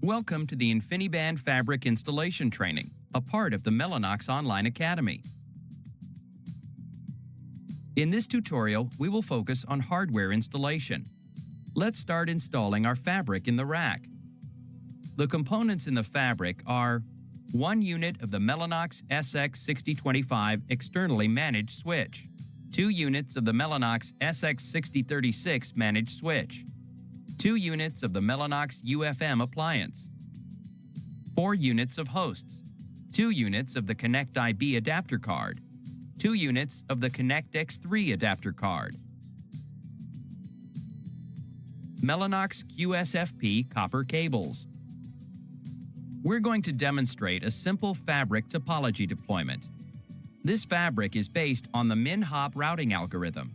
Welcome to the InfiniBand Fabric Installation Training, a part of the Mellanox Online Academy. In this tutorial, we will focus on hardware installation. Let's start installing our fabric in the rack. The components in the fabric are 1 unit of the Mellanox SX6025 externally managed switch, 2 units of the Mellanox SX6036 managed switch, 2 units of the Mellanox UFM appliance, 4 units of hosts, 2 units of the Connect IB adapter card, 2 units of the Connect X3 adapter card, Mellanox QSFP copper cables. We're going to demonstrate a simple fabric topology deployment. This fabric is based on the min-hop routing algorithm.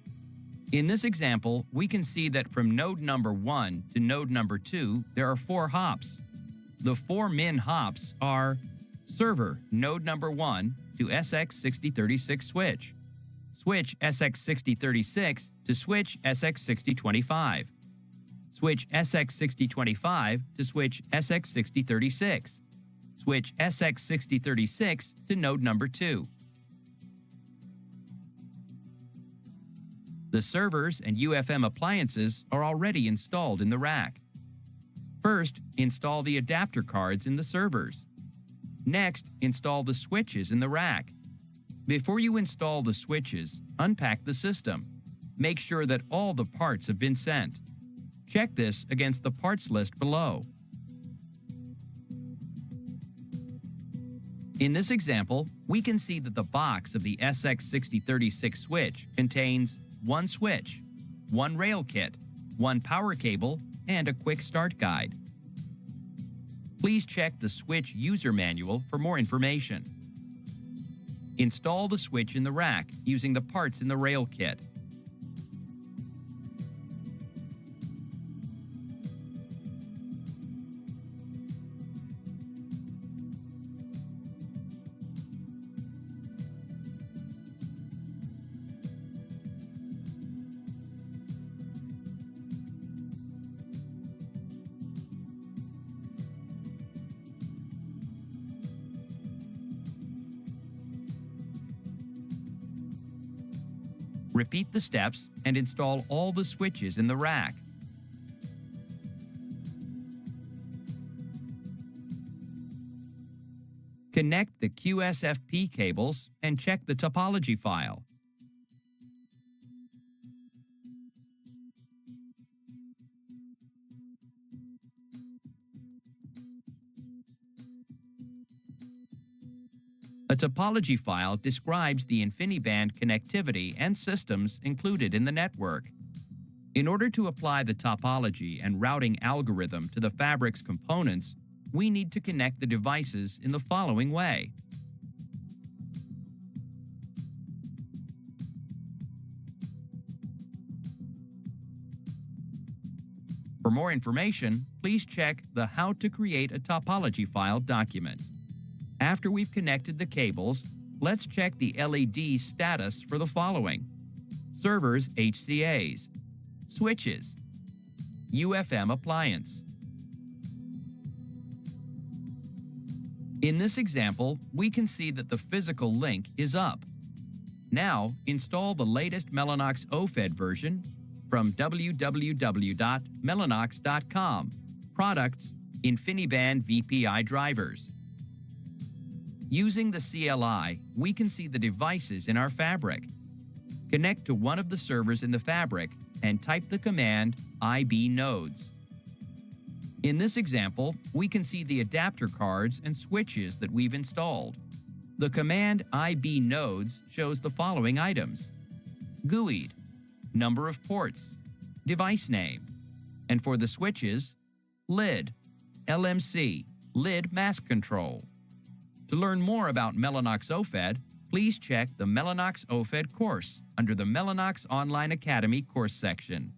In this example, we can see that from node number 1 to node number 2, there are 4 hops. The 4 min hops are server node number 1 to SX6036 switch, switch SX6036 to switch SX6025, switch SX6025 to switch SX6036, switch SX6036 to node number 2. The servers and UFM appliances are already installed in the rack. First, install the adapter cards in the servers. Next, install the switches in the rack. Before you install the switches, unpack the system. Make sure that all the parts have been sent. Check this against the parts list below. In this example, we can see that the box of the SX6036 switch contains 1 switch, 1 rail kit, 1 power cable, and a quick start guide. Please check the switch user manual for more information. Install the switch in the rack using the parts in the rail kit. Repeat the steps and install all the switches in the rack. Connect the QSFP cables and check the topology file. A topology file describes the InfiniBand connectivity and systems included in the network. In order to apply the topology and routing algorithm to the fabric's components, we need to connect the devices in the following way. For more information, please check the How to Create a Topology File document. After we've connected the cables, let's check the LED status for the following: servers HCAs, switches, UFM appliance. In this example, we can see that the physical link is up. Now, install the latest Mellanox OFED version from www.mellanox.com, Products, InfiniBand VPI drivers. Using the CLI, we can see the devices in our fabric. Connect to one of the servers in the fabric and type the command IB nodes. In this example, we can see the adapter cards and switches that we've installed. The command IB nodes shows the following items: GUID, number of ports, device name, and for the switches, LID, LMC, LID mask control. To learn more about Mellanox OFED, please check the Mellanox OFED course under the Mellanox Online Academy course section.